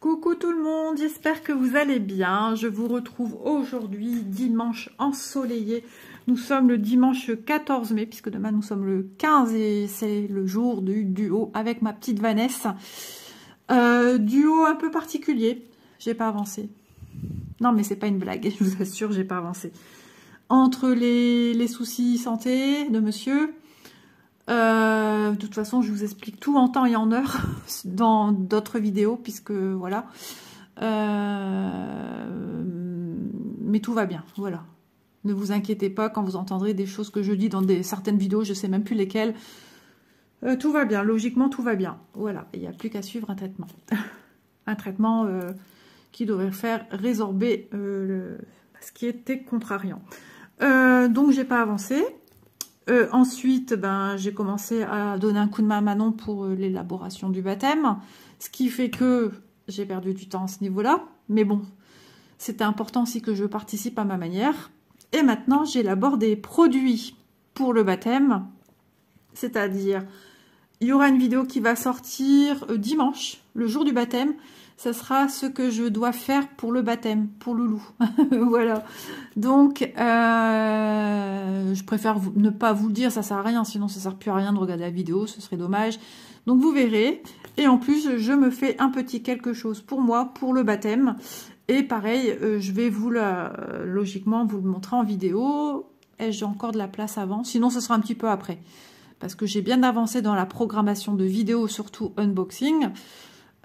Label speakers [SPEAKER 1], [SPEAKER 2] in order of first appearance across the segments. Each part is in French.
[SPEAKER 1] Coucou tout le monde, j'espère que vous allez bien. Je vous retrouve aujourd'hui, dimanche ensoleillé. Nous sommes le dimanche 14 mai, puisque demain nous sommes le 15 et c'est le jour du duo avec ma petite Vanessa. Duo un peu particulier, j'ai pas avancé. Non mais c'est pas une blague, je vous assure, j'ai pas avancé. Entre les soucis santé de monsieur... de toute façon, je vous explique tout en temps et en heure dans d'autres vidéos, puisque voilà. Mais tout va bien, voilà. Ne vous inquiétez pas quand vous entendrez des choses que je dis dans certaines vidéos, je sais même plus lesquelles. Tout va bien, logiquement tout va bien. Voilà, il n'y a plus qu'à suivre un traitement. Un traitement qui devrait faire résorber ce qui était contrariant. Donc, j'ai pas avancé. Ensuite, j'ai commencé à donner un coup de main à Manon pour l'élaboration du baptême, ce qui fait que j'ai perdu du temps à ce niveau-là. Mais bon, c'était important aussi que je participe à ma manière. Et maintenant, j'élabore des produits pour le baptême, c'est-à-dire, il y aura une vidéo qui va sortir dimanche, le jour du baptême. Ça sera ce que je dois faire pour le baptême, pour Loulou. Voilà. Donc, je préfère ne pas vous le dire, ça sert à rien. Sinon, ça sert plus à rien de regarder la vidéo, ce serait dommage. Donc, vous verrez. Et en plus, je me fais un petit quelque chose pour moi, pour le baptême. Et pareil, je vais logiquement, vous le montrer en vidéo. Et j'ai encore de la place avant. Sinon, ce sera un petit peu après. Parce que j'ai bien avancé dans la programmation de vidéos, surtout unboxing.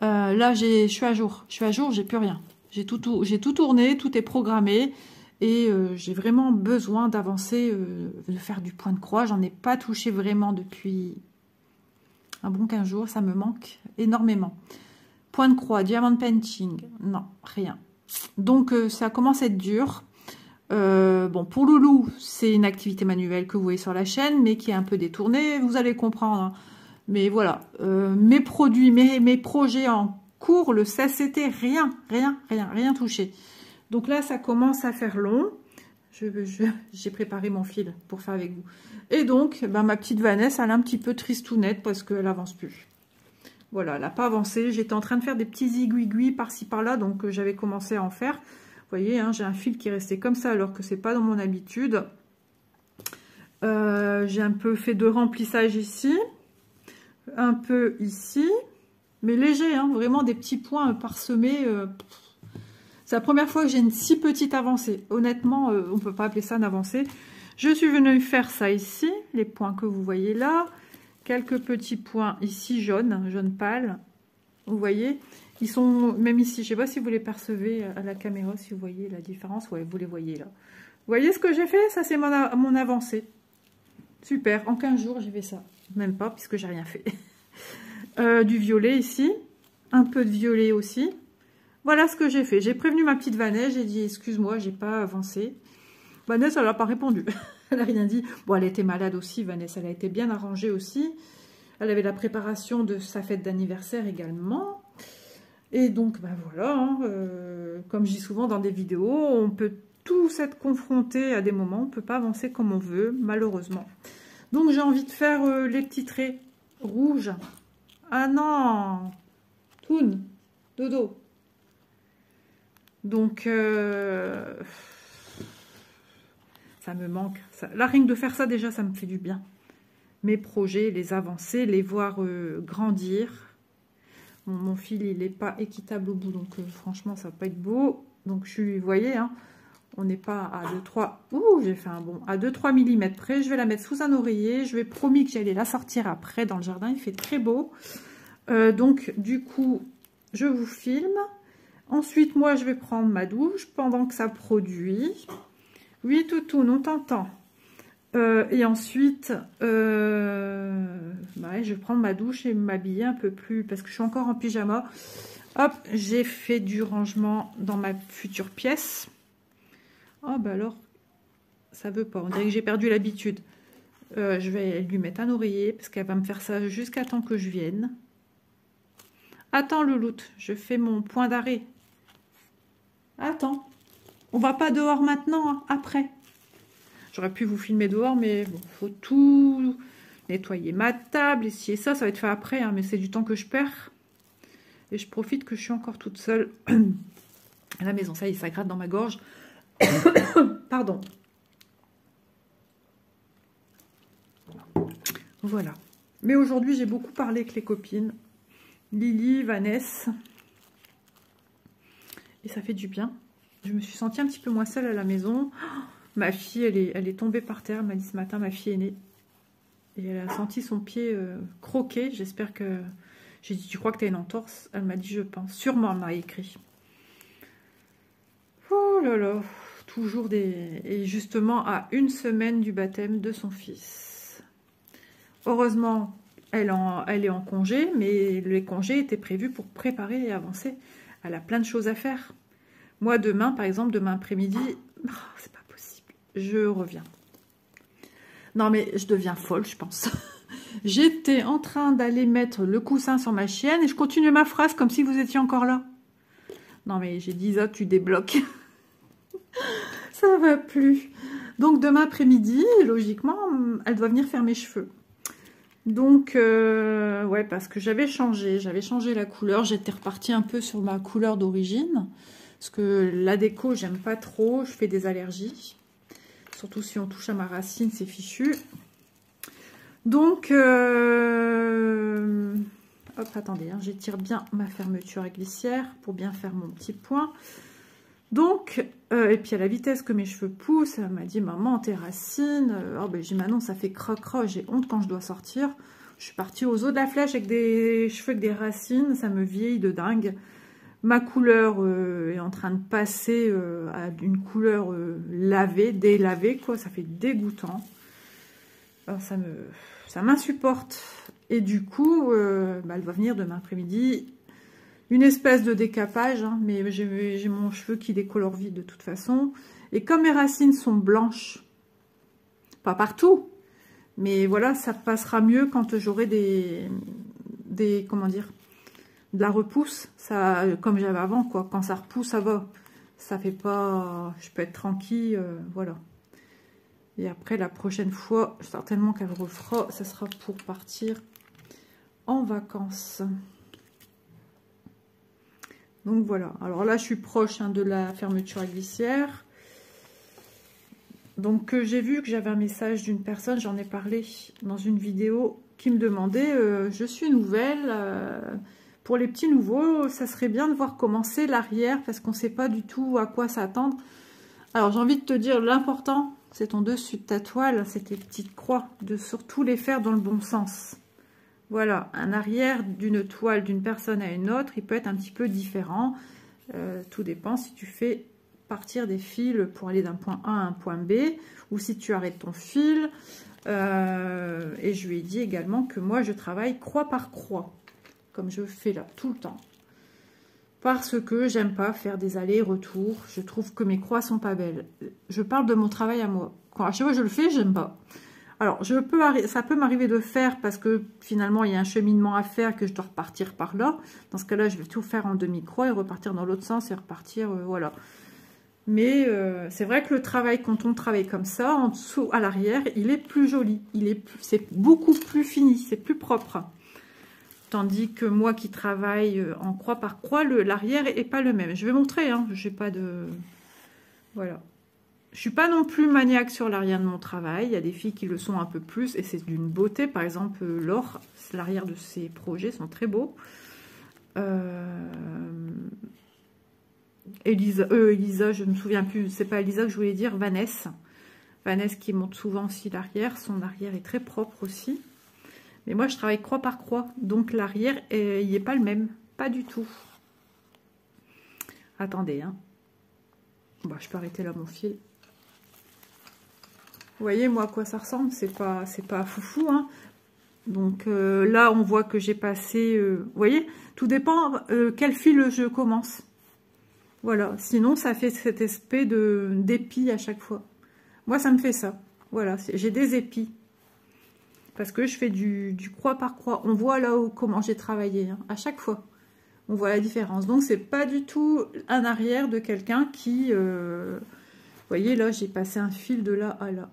[SPEAKER 1] Là, je suis à jour, j'ai plus rien. J'ai tout tourné, tout est programmé et j'ai vraiment besoin d'avancer, de faire du point de croix. J'en ai pas touché vraiment depuis un bon 15 jours, ça me manque énormément. Point de croix, diamond painting, non, rien. Donc, ça commence à être dur. Bon, pour Loulou, c'est une activité manuelle que vous voyez sur la chaîne, mais qui est un peu détournée, vous allez comprendre, hein. Mais voilà, mes produits, mes projets en cours, le CCT, rien touché. Donc là, ça commence à faire long. J'ai préparé mon fil pour faire avec vous. Et donc, ma petite Vanessa, elle est un petit peu tristounette parce qu'elle n'avance plus. Voilà, elle n'a pas avancé. J'étais en train de faire des petits aiguilles par-ci, par-là, donc j'avais commencé à en faire. Vous voyez, hein, j'ai un fil qui est resté comme ça alors que c'est pas dans mon habitude. J'ai un peu fait de remplissage ici. Un peu ici, mais léger, hein, vraiment des petits points parsemés. C'est la première fois que j'ai une si petite avancée. Honnêtement, on ne peut pas appeler ça une avancée. Je suis venue faire ça ici, les points que vous voyez là. Quelques petits points ici jaunes, jaune pâle. Vous voyez, ils sont même ici. Je ne sais pas si vous les percevez à la caméra, si vous voyez la différence. Ouais, vous les voyez là. Vous voyez ce que j'ai fait? Ça, c'est mon avancée. Super, en 15 jours, j'ai fait ça. Même pas, puisque j'ai rien fait. Du violet ici. Un peu de violet aussi. Voilà ce que j'ai fait. J'ai prévenu ma petite Vanessa. J'ai dit, excuse-moi, j'ai pas avancé. Vanessa, elle n'a pas répondu. Elle n'a rien dit. Bon, elle était malade aussi, Vanessa. Elle a été bien arrangée aussi. Elle avait la préparation de sa fête d'anniversaire également. Et donc, voilà. Hein, comme je dis souvent dans des vidéos, on peut tous être confrontés à des moments. On ne peut pas avancer comme on veut, malheureusement. Donc, j'ai envie de faire les petits traits rouges. Ah non! Toon, dodo. Donc, ça me manque. Là, rien que de faire ça, déjà, ça me fait du bien. Mes projets, les avancer, les voir grandir. Mon fil, il n'est pas équitable au bout, donc franchement, ça va pas être beau. Donc, vous voyez, hein, on n'est pas à 2-3... Ouh, j'ai fait un bon... À 2-3 mm près, je vais la mettre sous un oreiller. Je vais promis que j'allais la sortir après dans le jardin. Il fait très beau. Donc, du coup, je vous filme. Ensuite, moi, je vais prendre ma douche pendant que ça produit. Oui, toutoune, on t'entend. Et ensuite, je vais prendre ma douche et m'habiller un peu plus... Parce que je suis encore en pyjama. Hop, j'ai fait du rangement dans ma future pièce. Oh, alors, ça veut pas. On dirait que j'ai perdu l'habitude. Je vais lui mettre un oreiller parce qu'elle va me faire ça jusqu'à temps que je vienne. Attends, Louloute, je fais mon point d'arrêt. Attends. On va pas dehors maintenant, hein, après. J'aurais pu vous filmer dehors, mais bon, faut tout nettoyer ma table, ici et ça va être fait après, hein, mais c'est du temps que je perds. Et je profite que je suis encore toute seule à la maison. Ça y est, ça gratte dans ma gorge. Pardon. Voilà. Mais aujourd'hui, j'ai beaucoup parlé avec les copines. Lily, Vanessa. Et ça fait du bien. Je me suis sentie un petit peu moins seule à la maison. Oh, ma fille, elle est tombée par terre. Elle m'a dit ce matin, ma fille est née. Et elle a senti son pied croquer. J'espère que... J'ai dit, tu crois que tu as une entorse? Elle m'a dit, je pense. Sûrement, elle m'a écrit. Oh là là. Toujours des... Et justement, à 1 semaine du baptême de son fils. Heureusement, elle est en congé, mais les congés étaient prévus pour préparer et avancer. Elle a plein de choses à faire. Moi, demain, par exemple, demain après-midi, oh, c'est pas possible. Je reviens. Non, mais je deviens folle, je pense. J'étais en train d'aller mettre le coussin sur ma chienne et je continuais ma phrase comme si vous étiez encore là. Non, mais j'ai dit, ça, tu débloques. Ça va plus. Donc, demain après-midi, logiquement, elle doit venir faire mes cheveux. Donc, ouais, parce que j'avais changé la couleur. J'étais repartie un peu sur ma couleur d'origine. Parce que la déco, j'aime pas trop. Je fais des allergies. Surtout si on touche à ma racine, c'est fichu. Donc, hop, attendez, hein, j'étire bien ma fermeture à glissière pour bien faire mon petit point. Donc, et puis à la vitesse que mes cheveux poussent, elle m'a dit, maman, tes racines. Oh, ben, j'ai dit, Manon, ça fait croc-croc, j'ai honte quand je dois sortir. Je suis partie aux eaux de la flèche avec des cheveux avec des racines, ça me vieillit de dingue. Ma couleur est en train de passer à une couleur lavée, délavée, quoi, ça fait dégoûtant. Alors, ça m'insupporte. Et du coup, bah, elle va venir demain après-midi. Une espèce de décapage, hein, mais j'ai mon cheveu qui décolore vite de toute façon. Et comme mes racines sont blanches, pas partout, mais voilà, ça passera mieux quand j'aurai comment dire, de la repousse. Ça, comme j'avais avant, quoi. Quand ça repousse, ça va. Ça fait pas... Je peux être tranquille, voilà. Et après, la prochaine fois, certainement qu'elle refera, ça sera pour partir en vacances. Donc voilà. Alors là, je suis proche de la fermeture à glissière. Donc j'ai vu que j'avais un message d'une personne, j'en ai parlé dans une vidéo, qui me demandait, je suis nouvelle, pour les petits nouveaux, ça serait bien de voir comment c'est l'arrière, parce qu'on ne sait pas du tout à quoi s'attendre. Alors j'ai envie de te dire, l'important, c'est ton dessus de ta toile, c'est tes petites croix, de surtout les faire dans le bon sens. Voilà, un arrière d'une toile d'une personne à une autre, il peut être un petit peu différent. Tout dépend si tu fais partir des fils pour aller d'un point A à un point B, ou si tu arrêtes ton fil. Et je lui ai dit également que moi, je travaille croix par croix, comme je fais là, tout le temps. Parce que j'aime pas faire des allers-retours. Je trouve que mes croix sont pas belles. Je parle de mon travail à moi. Quand à chaque fois je le fais, j'aime pas. Alors, ça peut m'arriver de faire parce que finalement, il y a un cheminement à faire que je dois repartir par là. Dans ce cas-là, je vais tout faire en demi-croix et repartir dans l'autre sens et repartir, voilà. Mais c'est vrai que le travail, quand on travaille comme ça, en dessous, à l'arrière, il est plus joli. C'est beaucoup plus fini, c'est plus propre. Tandis que moi qui travaille en croix par croix, l'arrière n'est pas le même. Je vais montrer, hein, je n'ai pas de... Voilà. Je suis pas non plus maniaque sur l'arrière de mon travail. Il y a des filles qui le sont un peu plus et c'est d'une beauté. Par exemple, Laure, l'arrière de ses projets sont très beaux. Elisa, je ne me souviens plus. C'est pas Elisa que je voulais dire, Vanessa. Vanessa qui monte souvent aussi l'arrière. Son arrière est très propre aussi. Mais moi, je travaille croix par croix. Donc l'arrière, il n'est pas le même. Pas du tout. Attendez, hein. Bon, je peux arrêter là mon fil. Vous voyez, moi, à quoi ça ressemble? C'est pas foufou, hein. Donc là, on voit que j'ai passé... vous voyez, tout dépend quel fil je commence. Voilà, sinon, ça fait cet espèce d'épi à chaque fois. Moi, ça me fait ça. Voilà, j'ai des épis. Parce que je fais du croix par croix. On voit là où comment j'ai travaillé, hein, à chaque fois. On voit la différence. Donc, c'est pas du tout un arrière de quelqu'un qui... vous voyez, là, j'ai passé un fil de là à là.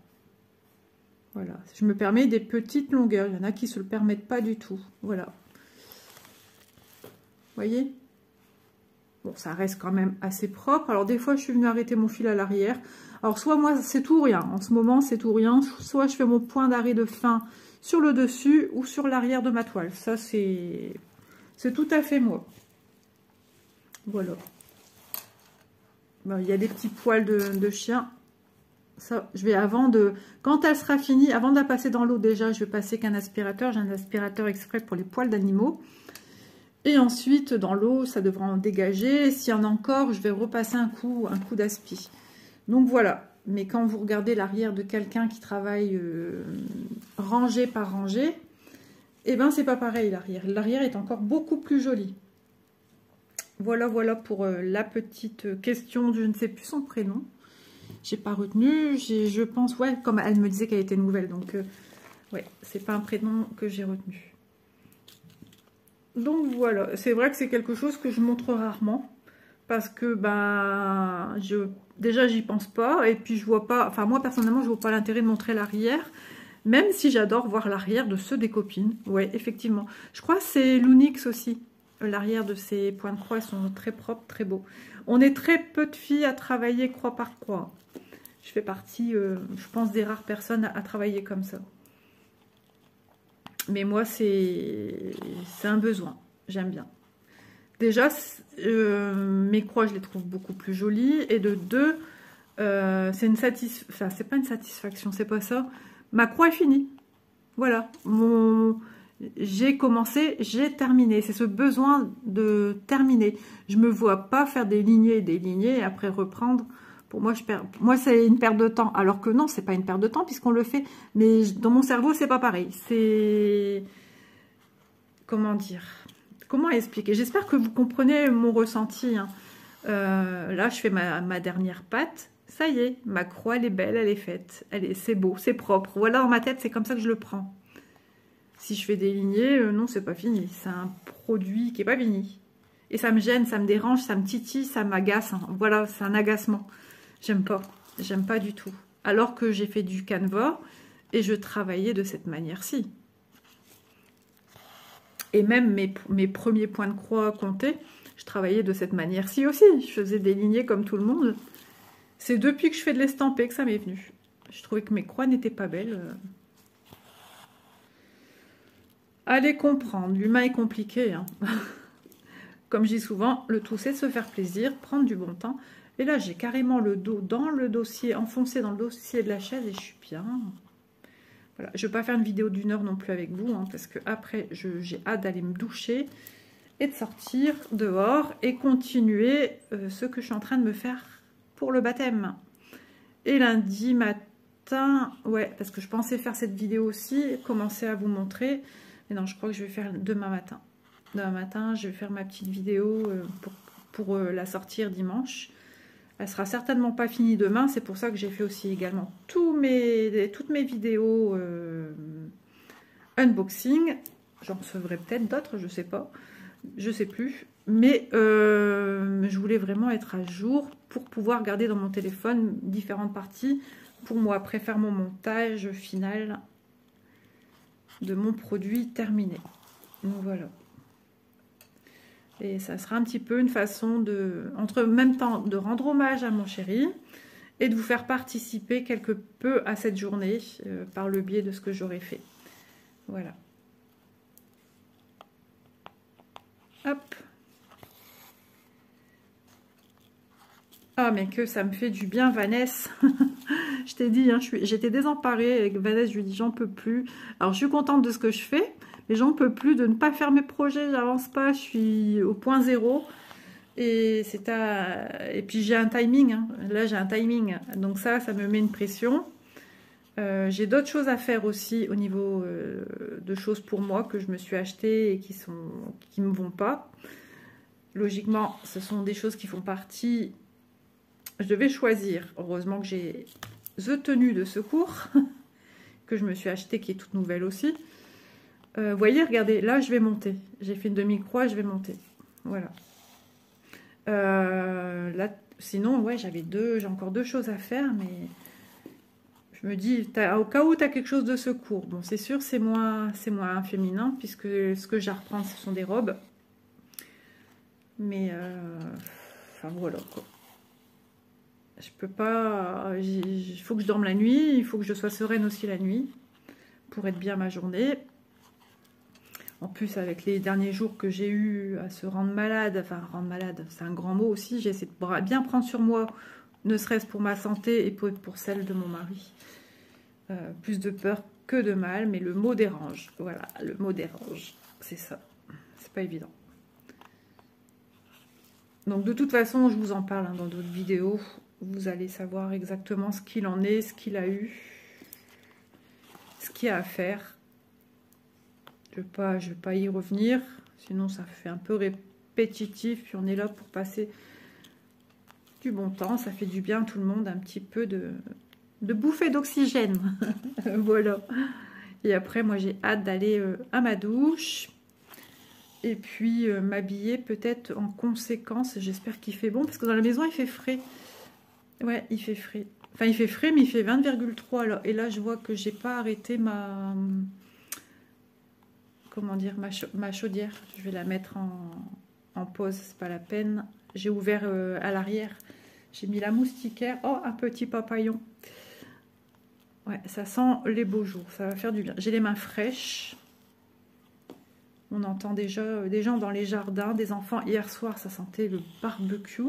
[SPEAKER 1] Voilà. Je me permets des petites longueurs. Il y en a qui ne se le permettent pas du tout. Voilà. voyez? Bon, ça reste quand même assez propre. Alors, des fois, je suis venue arrêter mon fil à l'arrière. Alors, soit moi, c'est tout ou rien. En ce moment, c'est tout ou rien. Soit je fais mon point d'arrêt de fin sur le dessus ou sur l'arrière de ma toile. Ça, c'est tout à fait moi. Voilà. Bon, il y a des petits poils de chien. Ça, je vais quand elle sera finie, avant de la passer dans l'eau, déjà, je vais passer qu'un aspirateur. J'ai un aspirateur exprès pour les poils d'animaux. Et ensuite, dans l'eau, ça devrait en dégager. S'il y en a encore, je vais repasser un coup d'aspi. Donc voilà. Mais quand vous regardez l'arrière de quelqu'un qui travaille rangée par rangée, eh ben c'est pas pareil l'arrière. L'arrière est encore beaucoup plus joli. Voilà, voilà pour la petite question. Je ne sais plus son prénom. J'ai pas retenu. Je pense, ouais, comme elle me disait qu'elle était nouvelle. Donc, ouais, c'est pas un prénom que j'ai retenu. Donc voilà, c'est vrai que c'est quelque chose que je montre rarement parce que ben déjà j'y pense pas et puis je vois pas, enfin moi personnellement je vois pas l'intérêt de montrer l'arrière, même si j'adore voir l'arrière de ceux des copines. Ouais, effectivement, je crois que c'est l'Unix aussi, l'arrière de ces points de croix, ils sont très propres, très beaux. On est très peu de filles à travailler croix par croix. Je fais partie, je pense, des rares personnes à travailler comme ça. Mais moi, c'est un besoin. J'aime bien. Déjà, mes croix, je les trouve beaucoup plus jolies. Et de deux, c'est une satisfaction. Enfin, c'est pas une satisfaction, c'est pas ça. Ma croix est finie. Voilà. J'ai commencé, j'ai terminé. C'est ce besoin de terminer. Je me vois pas faire des lignées et après reprendre. Pour moi, moi, c'est une perte de temps. Alors que non, c'est pas une perte de temps puisqu'on le fait. Mais dans mon cerveau, c'est pas pareil. C'est... Comment dire? Comment expliquer? J'espère que vous comprenez mon ressenti. Hein. Là, je fais ma dernière patte. Ça y est, ma croix, elle est belle, elle est faite. C'est beau, c'est propre. Voilà, dans ma tête, c'est comme ça que je le prends. Si je fais des lignées, non, c'est pas fini. C'est un produit qui est pas fini. Et ça me gêne, ça me dérange, ça me titille, ça m'agace. Hein. Voilà, c'est un agacement. J'aime pas du tout. Alors que j'ai fait du canevas et je travaillais de cette manière-ci. Et même mes premiers points de croix comptés, je travaillais de cette manière-ci aussi. Je faisais des lignées comme tout le monde. C'est depuis que je fais de l'estampé que ça m'est venu. Je trouvais que mes croix n'étaient pas belles. Allez comprendre, l'humain est compliqué. Hein. Comme je dis souvent, le tout c'est de se faire plaisir, prendre du bon temps. Et là, j'ai carrément le dos dans le dossier, enfoncé dans le dossier de la chaise et je suis bien. Voilà. Je ne vais pas faire une vidéo d'1 heure non plus avec vous, hein, parce que après, j'ai hâte d'aller me doucher et de sortir dehors et continuer ce que je suis en train de me faire pour le baptême. Et lundi matin, ouais, parce que je pensais faire cette vidéo aussi, commencer à vous montrer. Mais non, je crois que je vais faire demain matin. Demain matin, je vais faire ma petite vidéo pour la sortir dimanche. Elle sera certainement pas finie demain. C'est pour ça que j'ai fait aussi également toutes mes vidéos unboxing. J'en recevrai peut-être d'autres, je sais pas. Je sais plus. Mais je voulais vraiment être à jour pour pouvoir garder dans mon téléphone différentes parties. Pour moi, après faire mon montage final de mon produit terminé. Donc voilà. Et ça sera un petit peu une façon en même temps, de rendre hommage à mon chéri et de vous faire participer quelque peu à cette journée par le biais de ce que j'aurais fait. Voilà. Hop. Ah, mais que ça me fait du bien, Vanessa. Je t'ai dit, hein, j'étais désemparée avec Vanessa, je lui ai dit, j'en peux plus. Alors, je suis contente de ce que je fais. Mais j'en peux plus de ne pas faire mes projets, j'avance pas, je suis au point zéro. Et puis j'ai un timing, hein. Là j'ai un timing. Donc ça me met une pression. J'ai d'autres choses à faire aussi au niveau de choses pour moi que je me suis achetées et qui me vont pas. Logiquement, ce sont des choses qui font partie. Je devais choisir. Heureusement que j'ai The Tenue de secours que je me suis achetée, qui est toute nouvelle aussi. Vous voyez, regardez, là je vais monter. J'ai fait une demi-croix, je vais monter. Voilà. Là, sinon, ouais, j'ai encore deux choses à faire, mais je me dis, au cas où tu as quelque chose de secours. Bon, c'est sûr, c'est moins féminin, puisque ce que j'ai à reprendre, ce sont des robes. Mais, enfin voilà quoi. Je peux pas, il faut que je dorme la nuit, il faut que je sois sereine aussi la nuit, pour être bien ma journée. En plus, avec les derniers jours que j'ai eu à se rendre malade, enfin rendre malade, c'est un grand mot aussi, j'ai essayé de bien prendre sur moi, ne serait-ce pour ma santé et pour celle de mon mari. Plus de peur que de mal, mais le mot dérange. Voilà, le mot dérange, c'est ça. C'est pas évident. Donc de toute façon, je vous en parle dans d'autres vidéos. Vous allez savoir exactement ce qu'il en est, ce qu'il a eu, ce qu'il y a à faire. Je vais pas y revenir, sinon ça fait un peu répétitif. Puis on est là pour passer du bon temps. Ça fait du bien à tout le monde, un petit peu de bouffée d'oxygène. Voilà. Et après, moi, j'ai hâte d'aller à ma douche. Et puis, m'habiller peut-être en conséquence. J'espère qu'il fait bon, parce que dans la maison, il fait frais. Ouais, il fait frais. Enfin, il fait frais, mais il fait 20,3. Et là, je vois que j'ai pas arrêté ma... Comment dire, ma chaudière. Je vais la mettre en pause, c'est pas la peine. J'ai ouvert à l'arrière. J'ai mis la moustiquaire. Oh, un petit papillon. Ouais, ça sent les beaux jours. Ça va faire du bien. J'ai les mains fraîches. On entend déjà des gens dans les jardins, des enfants. Hier soir, ça sentait le barbecue.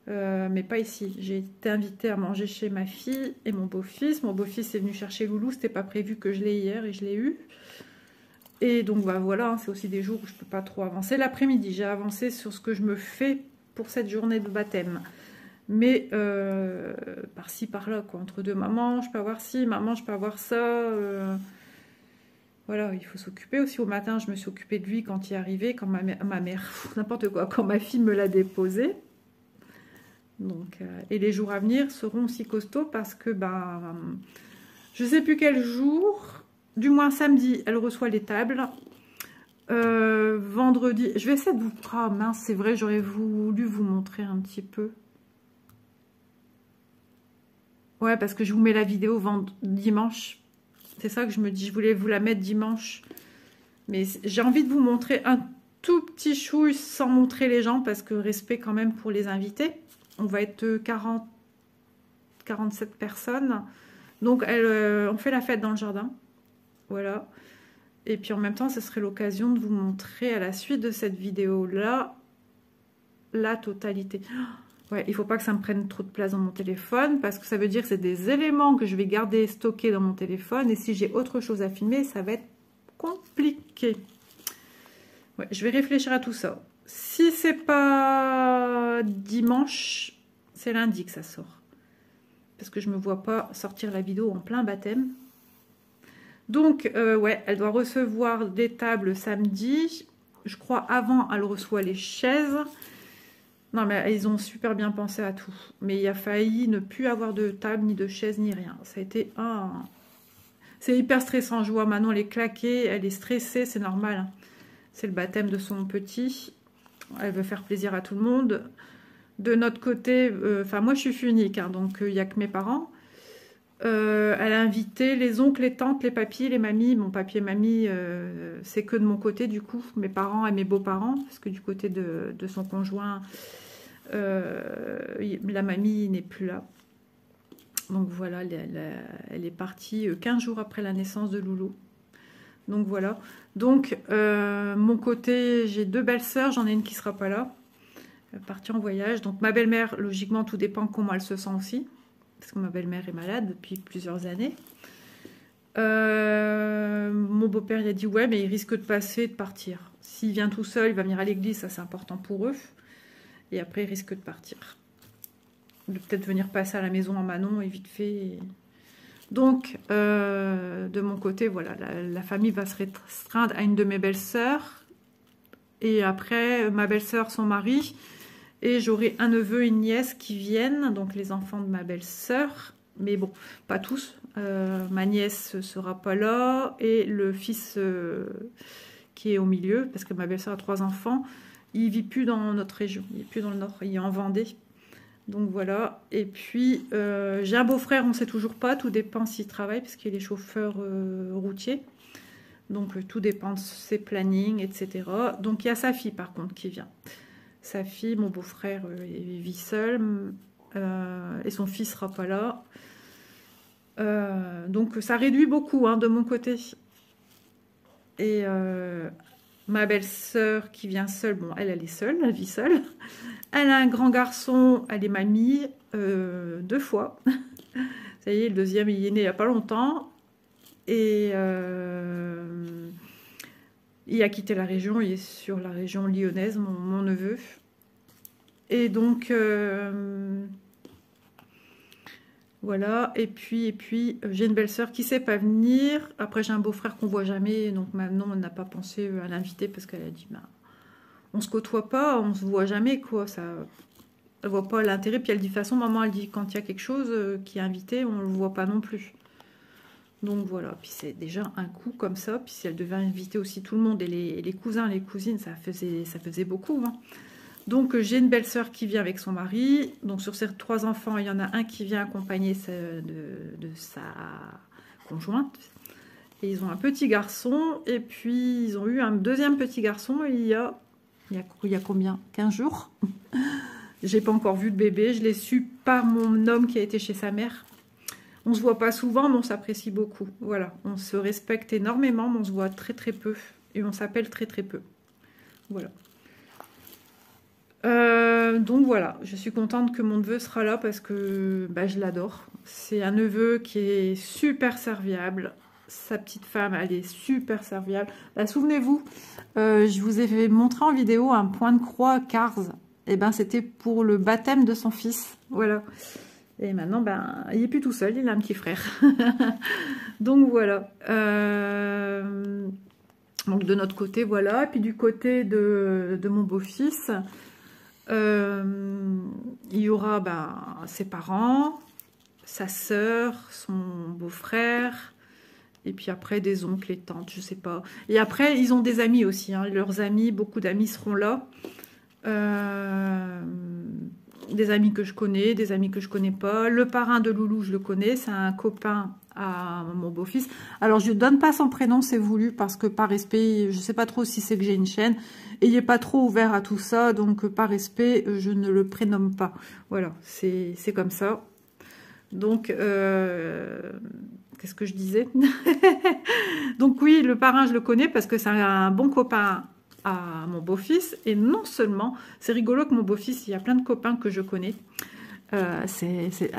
[SPEAKER 1] Mais pas ici. J'ai été invitée à manger chez ma fille et mon beau-fils. Mon beau-fils est venu chercher Loulou. C'était pas prévu que je l'ai hier et je l'ai eu. Et donc bah, voilà, hein, c'est aussi des jours où je peux pas trop avancer. L'après-midi, j'ai avancé sur ce que je me fais pour cette journée de baptême. Mais par-ci, par-là, quoi. Entre deux, maman, je peux avoir ci, maman, je peux avoir ça. Voilà, il faut s'occuper aussi. Au matin, je me suis occupée de lui quand il est arrivé, quand ma mère, n'importe quoi, quand ma fille me l'a déposé. Donc, et les jours à venir seront aussi costauds parce que, ben, je sais plus quel jour, du moins samedi, elle reçoit les tables. Vendredi, je vais essayer de vous... Ah mince, c'est vrai, j'aurais voulu vous montrer un petit peu. Ouais, parce que je vous mets la vidéo dimanche. C'est ça que je me dis, je voulais vous la mettre dimanche. Mais j'ai envie de vous montrer un tout petit chouille sans montrer les gens, parce que respect quand même pour les invités. On va être 47 personnes. Donc, on fait la fête dans le jardin. Voilà. Et puis en même temps, ce serait l'occasion de vous montrer à la suite de cette vidéo-là la totalité. Ouais, il ne faut pas que ça me prenne trop de place dans mon téléphone, parce que ça veut dire que c'est des éléments que je vais garder stockés dans mon téléphone. Et si j'ai autre chose à filmer, ça va être compliqué. Ouais, je vais réfléchir à tout ça. Si c'est pas dimanche, c'est lundi que ça sort. Parce que je ne me vois pas sortir la vidéo en plein baptême. Donc, ouais, elle doit recevoir des tables samedi. Je crois avant, elle reçoit les chaises. Non, mais ils ont super bien pensé à tout. Mais il a failli ne plus avoir de table, ni de chaise, ni rien. Ça a été un... C'est hyper stressant. Je vois Manon, elle est claquée, elle est stressée, c'est normal. C'est le baptême de son petit. Elle veut faire plaisir à tout le monde. De notre côté, enfin, moi, je suis unique, hein, donc il n'y a que mes parents. Elle a invité les oncles, les tantes, les papis, les mamies. Mon papi et mamie, c'est que de mon côté, du coup. Mes parents et mes beaux-parents, parce que du côté de son conjoint... la mamie n'est plus là. Donc voilà, elle est partie 15 jours après la naissance de Loulou. Donc voilà. Donc, mon côté, j'ai 2 belles-sœurs. J'en ai une qui ne sera pas là. Partie en voyage. Donc ma belle-mère, logiquement, tout dépend comment elle se sent aussi. Parce que ma belle-mère est malade depuis plusieurs années. Mon beau-père, il a dit ouais, mais il risque de passer, de partir. S'il vient tout seul, il va venir à l'église, ça c'est important pour eux. Et après, il risque de partir. De peut-être venir passer à la maison en Manon et vite fait. Donc, de mon côté, voilà, la famille va se restreindre à une de mes belles-sœurs. Et après, ma belle-sœur, son mari. Et j'aurai un neveu et une nièce qui viennent, donc les enfants de ma belle-sœur. Mais bon, pas tous. Ma nièce ne sera pas là. Et le fils qui est au milieu, parce que ma belle-sœur a 3 enfants, il ne vit plus dans notre région. Il n'est plus dans le nord, il est en Vendée. Donc voilà. Et puis, j'ai un beau-frère, on ne sait toujours pas. Tout dépend s'il travaille, parce qu'il est chauffeur routier. Donc, tout dépend de ses plannings, etc. Donc, il y a sa fille, par contre, qui vient. Sa fille, mon beau-frère, il vit seul. Et son fils sera pas là. Donc, ça réduit beaucoup, hein, de mon côté. Et ma belle-sœur qui vient seule, bon, elle est seule, elle vit seule. Elle a un grand garçon, elle est mamie 2 fois. Ça y est, le deuxième, il est né il n'y a pas longtemps. Et il a quitté la région, il est sur la région lyonnaise, mon neveu. Et donc, voilà. Et puis j'ai une belle-sœur qui ne sait pas venir. Après, j'ai un beau-frère qu'on ne voit jamais. Donc maintenant, on n'a pas pensé à l'inviter parce qu'elle a dit, ben, on ne se côtoie pas, on ne se voit jamais, quoi. Ça, elle ne voit pas l'intérêt. Puis elle dit, de toute façon, maman, elle dit, quand il y a quelque chose qui est invité, on ne le voit pas non plus. Donc voilà, puis c'est déjà un coup comme ça. Puis si elle devait inviter aussi tout le monde et les cousins, les cousines, ça faisait beaucoup. Hein. Donc j'ai une belle-sœur qui vient avec son mari. Donc sur ces 3 enfants, il y en a un qui vient accompagner de sa conjointe. Et ils ont un petit garçon. Et puis ils ont eu un deuxième petit garçon il y a combien? 15 jours. J'ai pas encore vu de bébé. Je l'ai su par mon homme qui a été chez sa mère. On se voit pas souvent, mais on s'apprécie beaucoup. Voilà, on se respecte énormément, mais on se voit très très peu. Et on s'appelle très très peu. Voilà. Donc voilà, je suis contente que mon neveu sera là parce que bah, je l'adore. C'est un neveu qui est super serviable. Sa petite femme, elle est super serviable. Là, souvenez-vous, je vous ai montré en vidéo un point de croix Cars. Et ben, c'était pour le baptême de son fils. Voilà. Et maintenant, ben, il n'est plus tout seul, il a un petit frère. Donc voilà. Donc de notre côté, voilà. Puis du côté de mon beau-fils, il y aura ben, ses parents, sa sœur, son beau-frère, et puis après des oncles et tantes, je sais pas. Et après, ils ont des amis aussi. Hein. Leurs amis, beaucoup d'amis seront là. Des amis que je connais, des amis que je connais pas. Le parrain de Loulou, je le connais, c'est un copain à mon beau-fils. Alors, je ne donne pas son prénom, c'est voulu, parce que par respect, je ne sais pas trop si c'est que j'ai une chaîne, et il n'est pas trop ouvert à tout ça, donc par respect, je ne le prénomme pas. Voilà, c'est comme ça. Donc, qu'est-ce que je disais? Donc oui, le parrain, je le connais, parce que c'est un bon copain à mon beau-fils, et non seulement, c'est rigolo que mon beau-fils, il y a plein de copains que je connais, c'est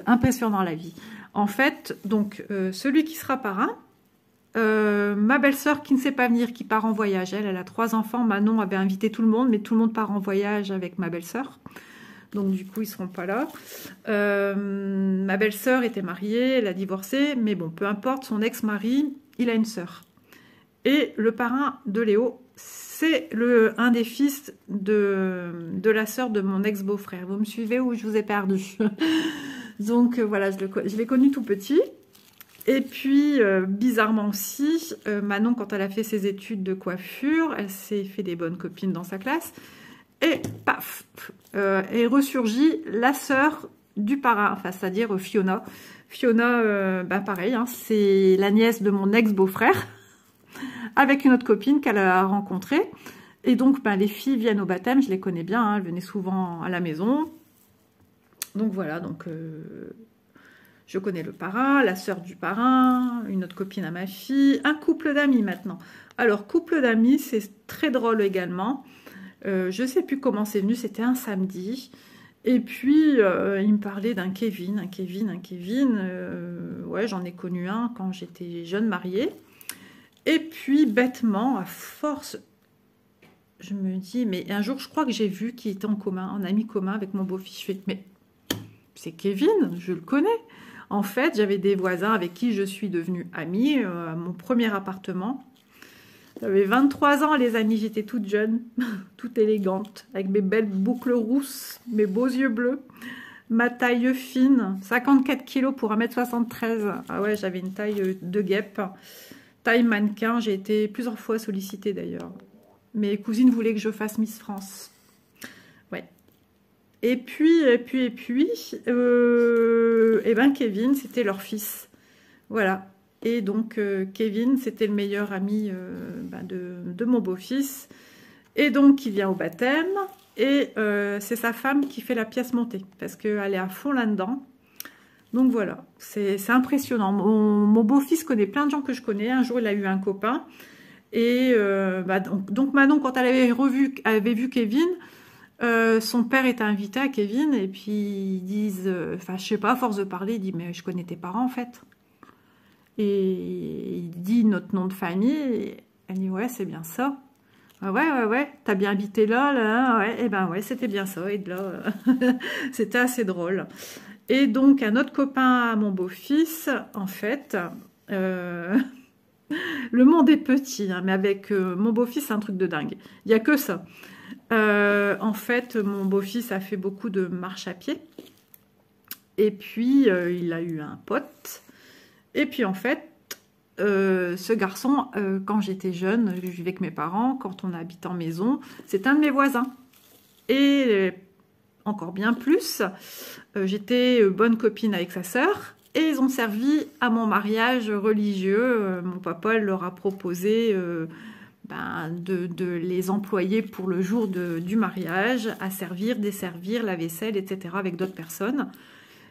[SPEAKER 1] impressionnant la vie. En fait, donc, celui qui sera parrain, ma belle-sœur qui ne sait pas venir, qui part en voyage, elle a 3 enfants, Manon avait invité tout le monde, mais tout le monde part en voyage avec ma belle-sœur, donc du coup, ils ne seront pas là. Ma belle-sœur était mariée, elle a divorcé, mais bon, peu importe, son ex-mari, il a une sœur. Et le parrain de Léo, c'est un des fils de la sœur de mon ex-beau-frère. Vous me suivez ou je vous ai perdu? Donc voilà, je l'ai connu tout petit. Et puis, bizarrement aussi, Manon, quand elle a fait ses études de coiffure, elle s'est fait des bonnes copines dans sa classe. Et paf, est ressurgit la sœur du parrain, enfin, c'est-à-dire Fiona. Fiona, bah, pareil, hein, c'est la nièce de mon ex-beau-frère, avec une autre copine qu'elle a rencontrée. Et donc, ben, les filles viennent au baptême, je les connais bien, hein, elles venaient souvent à la maison. Donc voilà, donc je connais le parrain, la sœur du parrain, une autre copine à ma fille, un couple d'amis maintenant. Alors, couple d'amis, c'est très drôle également. Je ne sais plus comment c'est venu, c'était un samedi. Et puis, il me parlait d'un Kevin, ouais, j'en ai connu un quand j'étais jeune mariée. Et puis, bêtement, à force, je me dis, mais un jour, je crois que j'ai vu qu'il était en commun, en ami commun avec mon beau-fils. Je fais, mais c'est Kevin, je le connais. En fait, j'avais des voisins avec qui je suis devenue amie à mon premier appartement. J'avais 23 ans, les amis, j'étais toute jeune, toute élégante, avec mes belles boucles rousses, mes beaux yeux bleus, ma taille fine, 54 kg pour 1m73. Ah ouais, j'avais une taille de guêpe. Taille mannequin, j'ai été plusieurs fois sollicitée d'ailleurs. Mes cousines voulaient que je fasse Miss France. Ouais. Et puis, et ben Kevin, c'était leur fils. Voilà. Et donc, Kevin, c'était le meilleur ami de mon beau-fils. Et donc, il vient au baptême. Et c'est sa femme qui fait la pièce montée. Parce qu'elle est à fond là-dedans. Donc, voilà. C'est impressionnant. Mon beau-fils connaît plein de gens que je connais. Un jour, il a eu un copain. Et donc, Manon, quand elle avait vu Kevin... son père était invité à Kevin et puis ils disent, enfin je sais pas, à force de parler, il dit mais je connais tes parents en fait. Et il dit notre nom de famille, et elle dit ouais c'est bien ça. Ah, ouais, t'as bien habité là, ouais, et ben ouais c'était bien ça, et de là c'était assez drôle. Et donc un autre copain à mon beau-fils, en fait, le monde est petit, hein, mais avec mon beau-fils c'est un truc de dingue, il n'y a que ça. En fait, mon beau-fils a fait beaucoup de marche à pied. Et puis, il a eu un pote. Et puis, en fait, ce garçon, quand j'étais jeune, je vivais avec mes parents, quand on habitait en maison, c'est un de mes voisins. Et encore bien plus, j'étais bonne copine avec sa sœur. Et ils ont servi à mon mariage religieux. Mon papa leur a proposé... de les employer pour le jour du mariage, à servir, desservir, la vaisselle, etc. avec d'autres personnes.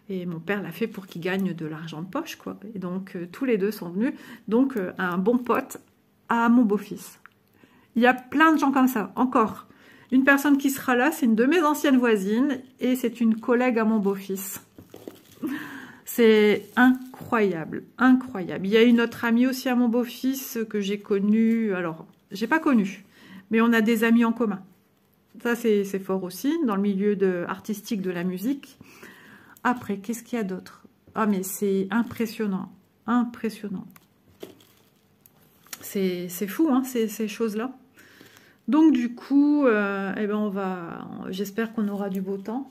[SPEAKER 1] Et mon père l'a fait pour qu'ils gagnent de l'argent de poche, quoi. Et donc, tous les deux sont venus. Donc, un bon pote à mon beau-fils. Il y a plein de gens comme ça, encore. Une personne qui sera là, c'est une de mes anciennes voisines et c'est une collègue à mon beau-fils. C'est incroyable, incroyable. Il y a une autre amie aussi à mon beau-fils que j'ai connue, alors... J'ai pas connu, mais on a des amis en commun. Ça, c'est fort aussi, dans le milieu artistique de la musique. Après, qu'est-ce qu'il y a d'autre? Ah, mais c'est impressionnant, impressionnant. C'est fou, hein, ces choses-là. Donc, du coup, eh ben, j'espère qu'on aura du beau temps,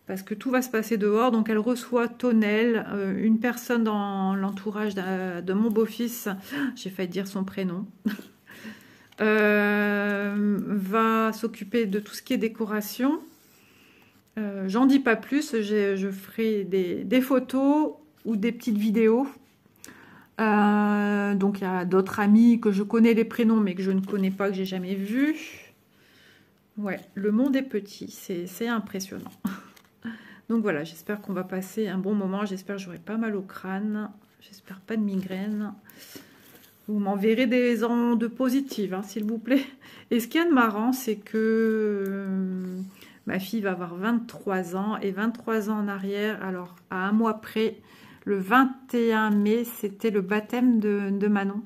[SPEAKER 1] parce que tout va se passer dehors. Donc, elle reçoit Tonel, une personne dans l'entourage de mon beau-fils. J'ai failli dire son prénom. Va s'occuper de tout ce qui est décoration. J'en dis pas plus, je ferai des photos ou des petites vidéos. Donc il y a d'autres amis que je connais les prénoms mais que je ne connais pas, que j'ai jamais vus. Ouais, le monde est petit, c'est impressionnant. Donc voilà, j'espère qu'on va passer un bon moment, j'espère que j'aurai pas mal au crâne, j'espère pas de migraine. Vous m'enverrez des ondes positives, hein, s'il vous plaît. Et ce qu'il y a de marrant, c'est que ma fille va avoir 23 ans. Et 23 ans en arrière, alors à un mois près, le 21 mai, c'était le baptême de Manon.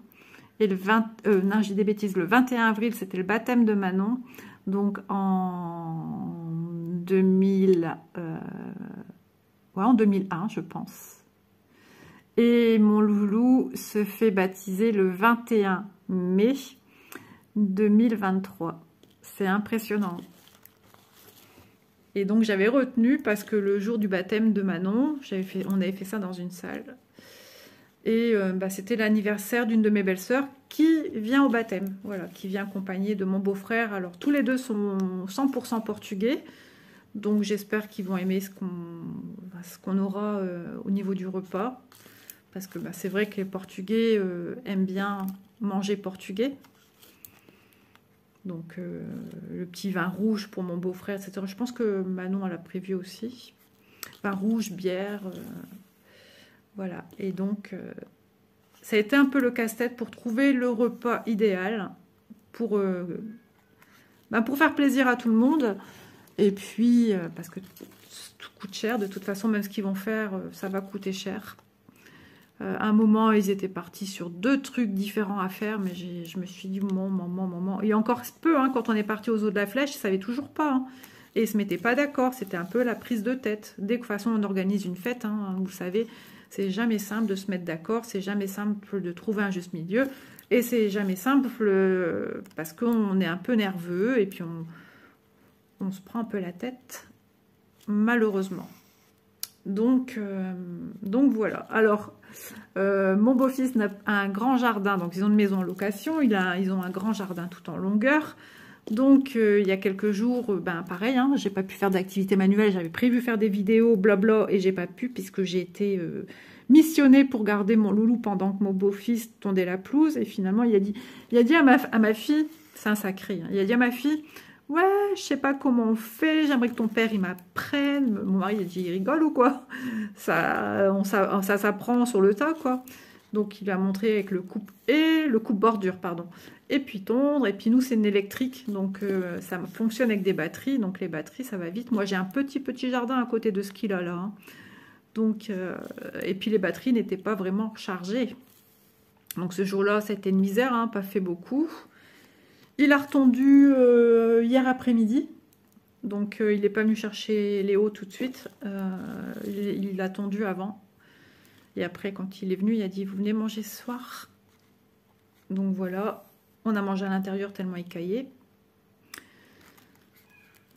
[SPEAKER 1] Et non, j'ai des bêtises. Le 21 avril, c'était le baptême de Manon. Donc en 2001, je pense. Et mon loulou se fait baptiser le 21 mai 2023. C'est impressionnant. Et donc j'avais retenu parce que le jour du baptême de Manon, on avait fait ça dans une salle. Et c'était l'anniversaire d'une de mes belles-sœurs qui vient au baptême. Voilà, qui vient accompagner de mon beau-frère. Alors tous les deux sont 100% portugais. Donc j'espère qu'ils vont aimer ce qu'on aura au niveau du repas. Parce que c'est vrai que les Portugais aiment bien manger portugais. Donc, le petit vin rouge pour mon beau-frère, etc. Je pense que Manon, elle a prévu aussi. Vin rouge, bière. Voilà. Et donc, ça a été un peu le casse-tête pour trouver le repas idéal pour faire plaisir à tout le monde. Et puis, parce que tout coûte cher. De toute façon, même ce qu'ils vont faire, ça va coûter cher. À un moment, ils étaient partis sur 2 trucs différents à faire, mais je me suis dit, moment. Et encore peu, hein, quand on est parti aux eaux de la Flèche, ils ne savaient toujours pas. Hein, et ils ne se mettaient pas d'accord, c'était un peu la prise de tête. Dès que de toute façon on organise une fête, hein, vous savez, c'est jamais simple de se mettre d'accord, c'est jamais simple de trouver un juste milieu. Et c'est jamais simple parce qu'on est un peu nerveux et puis on se prend un peu la tête, malheureusement. Donc voilà. Alors, mon beau-fils a un grand jardin, donc ils ont une maison en location, ils ont un grand jardin tout en longueur. Donc, il y a quelques jours, pareil, hein, j'ai pas pu faire d'activité manuelle, j'avais prévu faire des vidéos, blabla, et j'ai pas pu puisque j'ai été missionné pour garder mon loulou pendant que mon beau-fils tondait la pelouse. Et finalement, il a dit à ma fille, c'est un sacré, hein, il a dit à ma fille, ouais, je sais pas comment on fait, j'aimerais que ton père il m'apprenne. Mon mari a dit, il rigole ou quoi? Ça s'apprend sur le tas, quoi. Donc il a montré avec le coupe-bordure, pardon. Et puis tondre, et puis nous c'est une électrique, donc ça fonctionne avec des batteries, donc les batteries ça va vite. Moi j'ai un petit jardin à côté de ce qu'il a là, hein. Donc, et puis les batteries n'étaient pas vraiment chargées. Donc ce jour-là, ça a été une misère, hein, pas fait beaucoup. Il a retondu hier après-midi. Donc il n'est pas venu chercher Léo tout de suite. Il a tondu avant. Et après, quand il est venu, il a dit, vous venez manger ce soir. Donc voilà, on a mangé à l'intérieur tellement il caillait.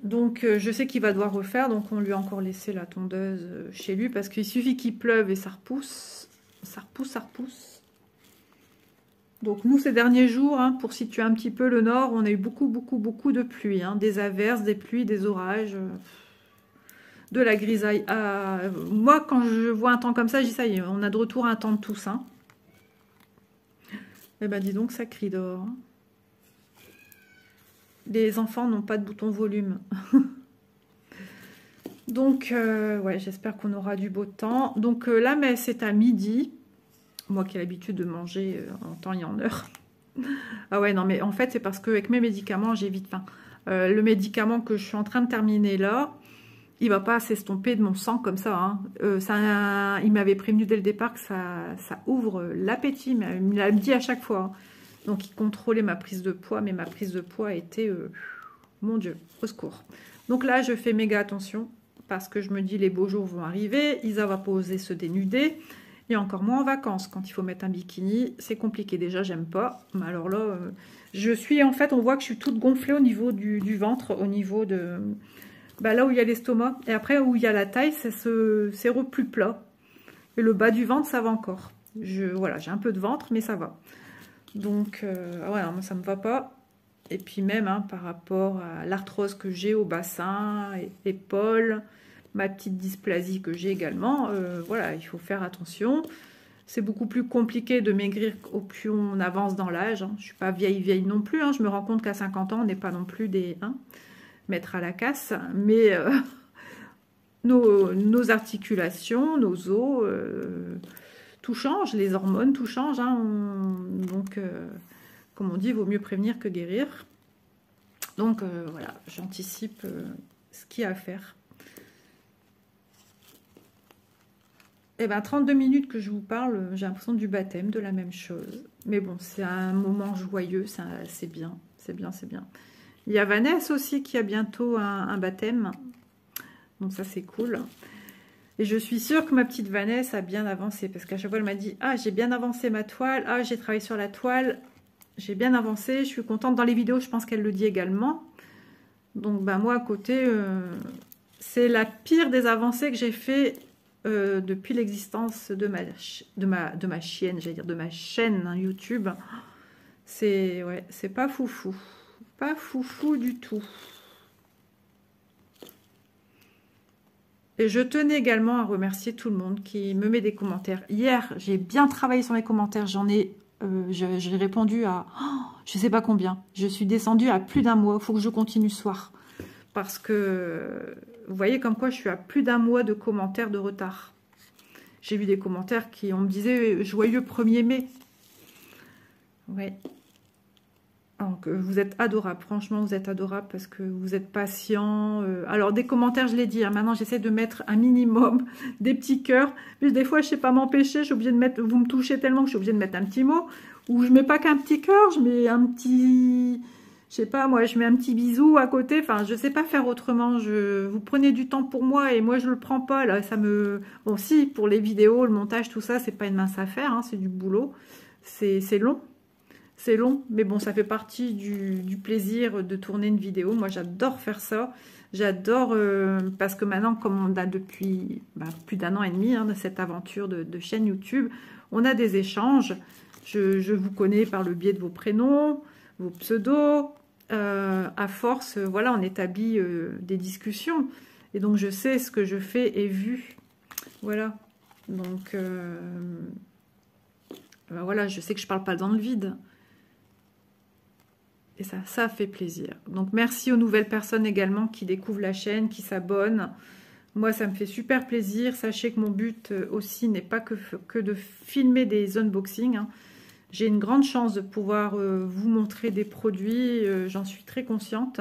[SPEAKER 1] Donc je sais qu'il va devoir refaire, donc on lui a encore laissé la tondeuse chez lui, parce qu'il suffit qu'il pleuve et ça repousse. Ça repousse, ça repousse. Donc nous, ces derniers jours, hein, pour situer un petit peu le nord, on a eu beaucoup de pluie, hein, des averses, des pluies, des orages, de la grisaille. Moi, quand je vois un temps comme ça, je dis ça y est, on a de retour un temps de Toussaint. Eh ben dis donc, ça crie dehors. Hein. Les enfants n'ont pas de bouton volume. Donc, ouais, j'espère qu'on aura du beau temps. Donc, la messe est à midi. Moi qui ai l'habitude de manger en temps et en heure. Ah ouais, non, mais en fait, c'est parce qu'avec mes médicaments, j'ai vite faim. Le médicament que je suis en train de terminer là, il va pas s'estomper de mon sang comme ça. Hein. Il m'avait prévenu dès le départ que ça ouvre l'appétit. Mais il me l'a dit à chaque fois. Hein. Donc, il contrôlait ma prise de poids, mais ma prise de poids était, mon Dieu, au secours. Donc là, je fais méga attention parce que je me dis les beaux jours vont arriver. Isa va pas oser se dénuder. Et encore moins en vacances. Quand il faut mettre un bikini, c'est compliqué. Déjà, j'aime pas. Mais alors là, je suis, en fait, on voit que je suis toute gonflée au niveau du ventre, au niveau de... Bah, là où il y a l'estomac. Et après, où il y a la taille, c'est plus plat. Et le bas du ventre, ça va encore. Voilà, j'ai un peu de ventre, mais ça va. Donc, ouais, non, ça me va pas. Et puis même, hein, par rapport à l'arthrose que j'ai au bassin, épaules, ma petite dysplasie que j'ai également, voilà, il faut faire attention. C'est beaucoup plus compliqué de maigrir au plus on avance dans l'âge. Hein. Je ne suis pas vieille non plus. Hein. Je me rends compte qu'à 50 ans, on n'est pas non plus des maîtres à la casse. Mais nos articulations, nos os, tout change. Les hormones, tout change. Hein. Donc, comme on dit, il vaut mieux prévenir que guérir. Donc, voilà, j'anticipe ce qu'il y a à faire. Eh bien, 32 minutes que je vous parle, j'ai l'impression du baptême, de la même chose. Mais bon, c'est un moment joyeux, c'est bien, c'est bien, c'est bien. Il y a Vanessa aussi qui a bientôt un baptême. Donc ça, c'est cool. Et je suis sûre que ma petite Vanessa a bien avancé. Parce qu'à chaque fois, elle m'a dit, ah, j'ai bien avancé ma toile. Ah, j'ai travaillé sur la toile. J'ai bien avancé. Je suis contente. Dans les vidéos, je pense qu'elle le dit également. Donc, ben, moi, à côté, c'est la pire des avancées que j'ai fait depuis l'existence de ma chienne, j'allais dire de ma chaîne hein, YouTube. C'est ouais, c'est pas foufou. Pas foufou du tout. Et je tenais également à remercier tout le monde qui me met des commentaires. Hier, j'ai bien travaillé sur les commentaires. J'ai répondu à je sais pas combien. Je suis descendue à plus d'un mois. Il faut que je continue ce soir. Parce que vous voyez comme quoi je suis à plus d'un mois de commentaires de retard. J'ai vu des commentaires qui on me disait joyeux 1er mai. Ouais. Donc, vous êtes adorable, franchement vous êtes adorable parce que vous êtes patient. Alors des commentaires, je l'ai dit, hein, maintenant j'essaie de mettre un minimum, des petits cœurs, mais des fois je sais pas m'empêcher, je suis obligée de mettre, vous me touchez tellement que je suis obligée de mettre un petit mot, ou je mets pas qu'un petit cœur, je mets un petit, je sais pas moi, je mets un petit bisou à côté, enfin je sais pas faire autrement, vous prenez du temps pour moi et moi je le prends pas, là ça me, bon si pour les vidéos, le montage, tout ça, c'est pas une mince affaire, hein, c'est du boulot, c'est long. C'est long, mais bon, ça fait partie du plaisir de tourner une vidéo. Moi, j'adore faire ça. J'adore, parce que maintenant, comme on a depuis plus d'1 an et demi hein, de cette aventure de chaîne YouTube, on a des échanges. Je vous connais par le biais de vos prénoms, vos pseudos. À force, voilà, on établit des discussions. Et donc, je sais ce que je fais et vu. Voilà. Donc, ben voilà, je sais que je parle pas dans le vide. Et ça fait plaisir. Donc, merci aux nouvelles personnes également qui découvrent la chaîne, qui s'abonnent. Moi, ça me fait super plaisir. Sachez que mon but aussi n'est pas que de filmer des unboxings, hein. J'ai une grande chance de pouvoir vous montrer des produits. J'en suis très consciente.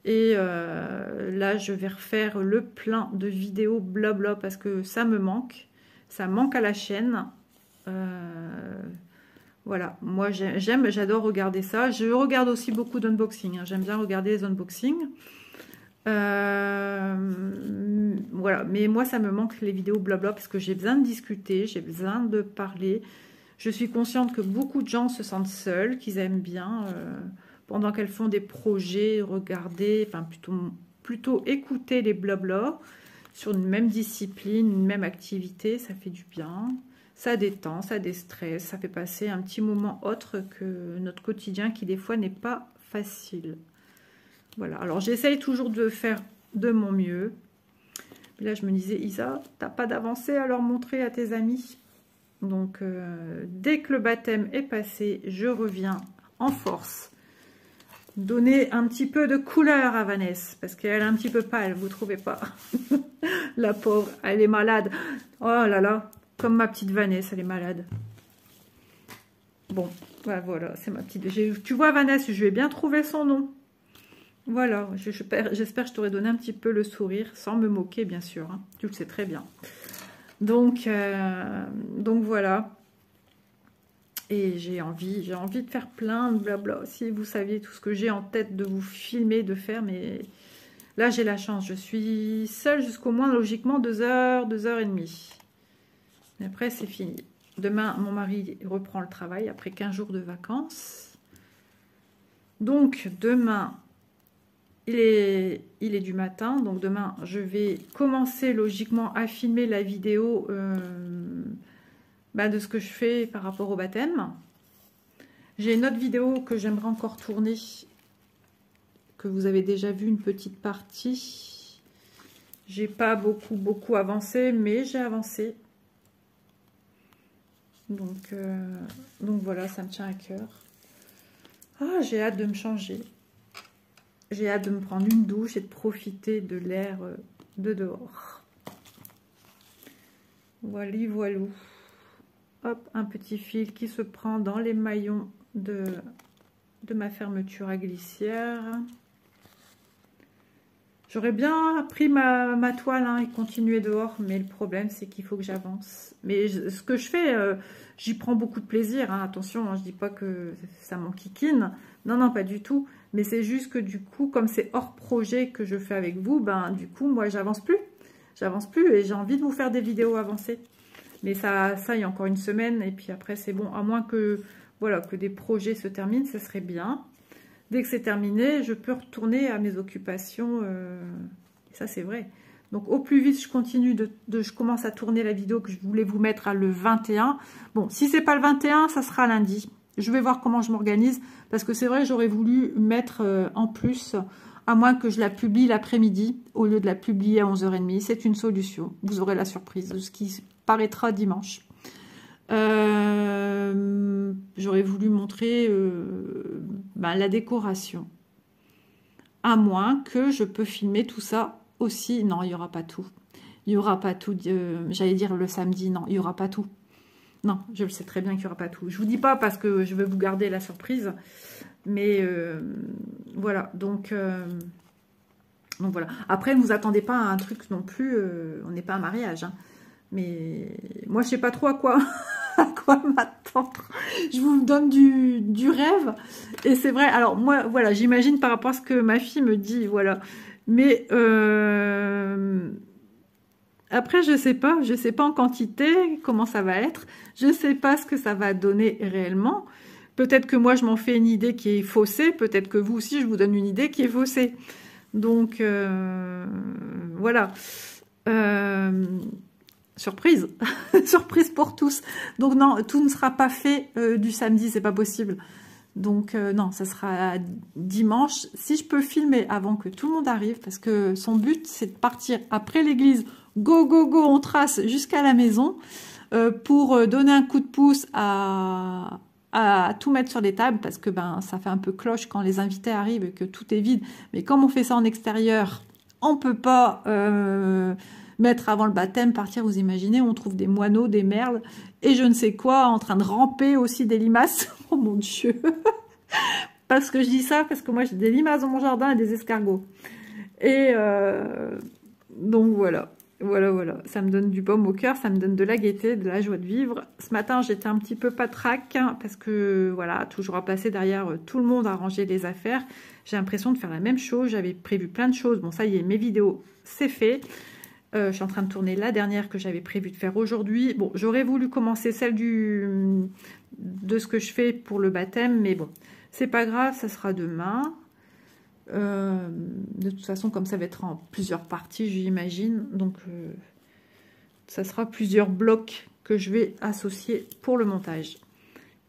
[SPEAKER 1] Et là, je vais refaire le plein de vidéos blabla parce que ça me manque. Ça manque à la chaîne. Voilà, moi j'adore regarder ça. Je regarde aussi beaucoup d'unboxing, hein. J'aime bien regarder les unboxings. Voilà, mais moi ça me manque les vidéos blabla parce que j'ai besoin de discuter, j'ai besoin de parler. Je suis consciente que beaucoup de gens se sentent seuls, qu'ils aiment bien pendant qu'elles font des projets, regarder, enfin plutôt écouter les blabla sur une même discipline, une même activité, ça fait du bien. Ça détend, ça déstresse, ça fait passer un petit moment autre que notre quotidien qui des fois n'est pas facile. Voilà, alors j'essaye toujours de faire de mon mieux. Là je me disais, Isa, t'as pas d'avancée à leur montrer à tes amis. Donc dès que le baptême est passé, je reviens en force. Donner un petit peu de couleur à Vanessa, parce qu'elle est un petit peu pâle, vous trouvez pas? La pauvre, elle est malade. Oh là là. Comme ma petite Vanessa, elle est malade. Bon, voilà, c'est ma petite... Tu vois, Vanessa, je lui ai bien trouvé son nom. Voilà, j'espère que je t'aurais donné un petit peu le sourire, sans me moquer, bien sûr. Hein. Tu le sais très bien. Donc voilà. Et j'ai envie de faire plein de blabla. Si vous saviez tout ce que j'ai en tête de vous filmer, de faire, mais... Là, j'ai la chance. Je suis seule jusqu'au moins, logiquement, 2 heures, 2h30. Et après, c'est fini. Demain, mon mari reprend le travail après 15 jours de vacances. Donc, demain, il est du matin. Donc, demain, je vais commencer logiquement à filmer la vidéo de ce que je fais par rapport au baptême. J'ai une autre vidéo que j'aimerais encore tourner, que vous avez déjà vu une petite partie. J'ai pas beaucoup avancé, mais j'ai avancé. Donc voilà, ça me tient à cœur. Ah, j'ai hâte de me changer. J'ai hâte de me prendre une douche et de profiter de l'air de dehors. Voilà, voilou. Hop, un petit fil qui se prend dans les maillons de ma fermeture à glissière. J'aurais bien pris ma toile et continuer dehors, mais le problème, c'est qu'il faut que j'avance. Mais ce que je fais, j'y prends beaucoup de plaisir. Hein. Attention, je ne dis pas que ça m'enquiquine. Non, non, pas du tout. Mais c'est juste que du coup, comme c'est hors projet que je fais avec vous, du coup, moi, j'avance plus. J'avance plus et j'ai envie de vous faire des vidéos avancées. Mais ça, il y a encore une semaine. Et puis après, c'est bon. À moins que, voilà, que des projets se terminent, ça serait bien. Dès que c'est terminé, je peux retourner à mes occupations. Ça, c'est vrai. Donc, au plus vite, je continue je commence à tourner la vidéo que je voulais vous mettre le 21. Bon, si c'est pas le 21, ça sera lundi. Je vais voir comment je m'organise. Parce que c'est vrai, j'aurais voulu mettre en plus, à moins que je la publie l'après-midi, au lieu de la publier à 11h30. C'est une solution. Vous aurez la surprise de ce qui paraîtra dimanche. J'aurais voulu montrer la décoration. À moins que je peux filmer tout ça aussi. Non, il n'y aura pas tout. Il n'y aura pas tout. J'allais dire le samedi. Non, il n'y aura pas tout. Non, je le sais très bien qu'il n'y aura pas tout. Je ne vous dis pas parce que je veux vous garder la surprise. Mais voilà. Donc voilà. Après, ne vous attendez pas à un truc non plus. On n'est pas un mariage. Hein. Mais moi, je ne sais pas trop à quoi m'attendre. Je vous donne du rêve. Et c'est vrai. Alors, moi, voilà, j'imagine par rapport à ce que ma fille me dit. Voilà. Mais après, je sais pas en quantité comment ça va être. Je sais pas ce que ça va donner réellement. Peut-être que moi, je m'en fais une idée qui est faussée. Peut-être que vous aussi, je vous donne une idée qui est faussée. Donc, voilà. Surprise. Surprise pour tous. Donc, non, tout ne sera pas fait du samedi. C'est pas possible. Donc, non, ça sera dimanche. Si je peux filmer avant que tout le monde arrive, parce que son but, c'est de partir après l'église go, go, go, on trace jusqu'à la maison pour donner un coup de pouce à tout mettre sur les tables parce que ben ça fait un peu cloche quand les invités arrivent et que tout est vide. Mais comme on fait ça en extérieur, on peut pas mettre avant le baptême, partir, vous imaginez, on trouve des moineaux, des merles et je ne sais quoi, en train de ramper aussi des limaces. Oh mon Dieu. Parce que je dis ça, parce que moi j'ai des limaces dans mon jardin et des escargots. Et donc voilà. Voilà, ça me donne du baume au cœur, ça me donne de la gaieté, de la joie de vivre. Ce matin, j'étais un petit peu patraque, hein, parce que, voilà, toujours à placer derrière tout le monde à ranger les affaires. J'ai l'impression de faire la même chose, j'avais prévu plein de choses. Bon, ça y est, mes vidéos, c'est fait. Je suis en train de tourner la dernière que j'avais prévu de faire aujourd'hui. Bon, j'aurais voulu commencer celle de ce que je fais pour le baptême, mais bon, c'est pas grave, ça sera demain. De toute façon, comme ça va être en plusieurs parties, j'imagine, donc ça sera plusieurs blocs que je vais associer pour le montage.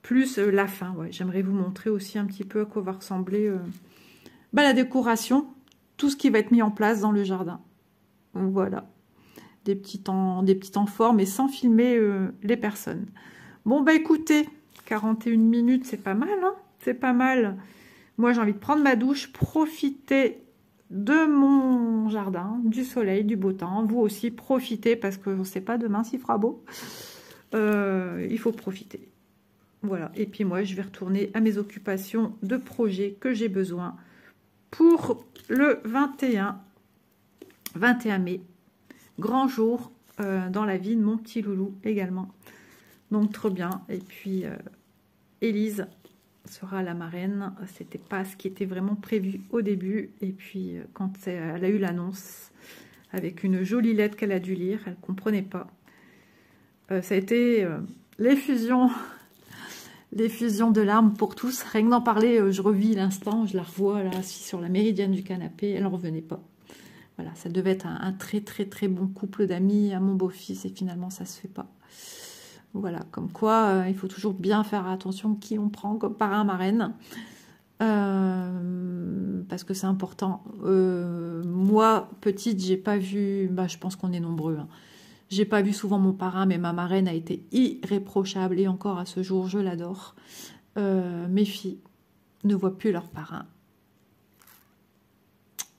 [SPEAKER 1] Plus la fin, ouais. J'aimerais vous montrer aussi un petit peu à quoi va ressembler la décoration, tout ce qui va être mis en place dans le jardin. Voilà, des petits temps forts, mais sans filmer les personnes. Bon, bah écoutez, 41 minutes, c'est pas mal, hein, c'est pas mal. Moi, j'ai envie de prendre ma douche, profiter de mon jardin, du soleil, du beau temps. Vous aussi, profitez parce que je ne sais pas demain s'il fera beau. Il faut profiter. Voilà. Et puis moi, je vais retourner à mes occupations de projets que j'ai besoin pour le 21 mai. Grand jour dans la vie de mon petit loulou également. Donc, trop bien. Et puis, Élise sera la marraine. C'était pas ce qui était vraiment prévu au début. Et puis, quand elle a eu l'annonce, avec une jolie lettre qu'elle a dû lire, elle ne comprenait pas. Ça a été l'effusion de larmes pour tous. Rien que d'en parler, je revis l'instant, je la revois là, assise sur la méridienne du canapé. Elle n'en revenait pas. Voilà, ça devait être un très très très bon couple d'amis à mon beau-fils et finalement ça se fait pas. Voilà, comme quoi il faut toujours bien faire attention qui on prend comme parrain marraine. Parce que c'est important. Moi, petite, j'ai pas vu, je pense qu'on est nombreux, hein. J'ai pas vu souvent mon parrain, mais ma marraine a été irréprochable et encore à ce jour, je l'adore. Mes filles ne voient plus leur parrain.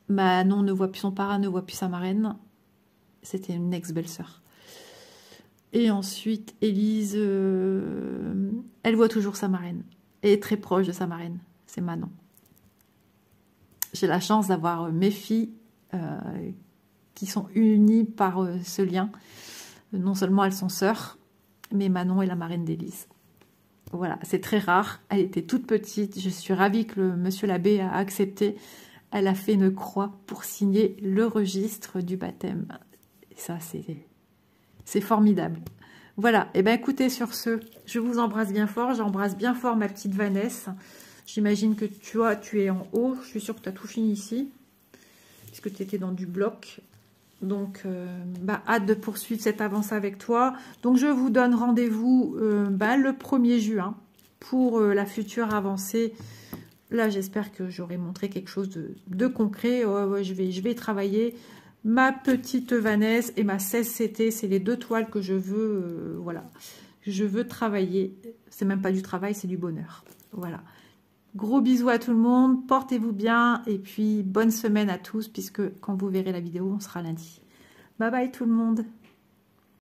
[SPEAKER 1] Manon ne voit plus son parrain, ne voit plus sa marraine. C'était une ex-belle-sœur. Et ensuite, Élise, elle voit toujours sa marraine. Et est très proche de sa marraine. C'est Manon. J'ai la chance d'avoir mes filles qui sont unies par ce lien. Non seulement elles sont sœurs, mais Manon est la marraine d'Élise. Voilà, c'est très rare. Elle était toute petite. Je suis ravie que monsieur l'abbé a accepté. Elle a fait une croix pour signer le registre du baptême. Et ça, c'est formidable. Voilà, et bien écoutez, sur ce, je vous embrasse bien fort. J'embrasse bien fort ma petite Vanessa. J'imagine que tu es en haut. Je suis sûre que tu as tout fini ici, puisque tu étais dans du bloc. Donc, hâte de poursuivre cette avancée avec toi. Donc, je vous donne rendez-vous le 1er juin pour la future avancée. Là, j'espère que j'aurai montré quelque chose de concret. Ouais, je vais travailler. Ma petite Vanessa et ma 16CT, c'est les deux toiles que je veux, voilà. Je veux travailler. C'est même pas du travail, c'est du bonheur. Voilà. Gros bisous à tout le monde. Portez-vous bien. Et puis, bonne semaine à tous, puisque quand vous verrez la vidéo, on sera lundi. Bye bye tout le monde.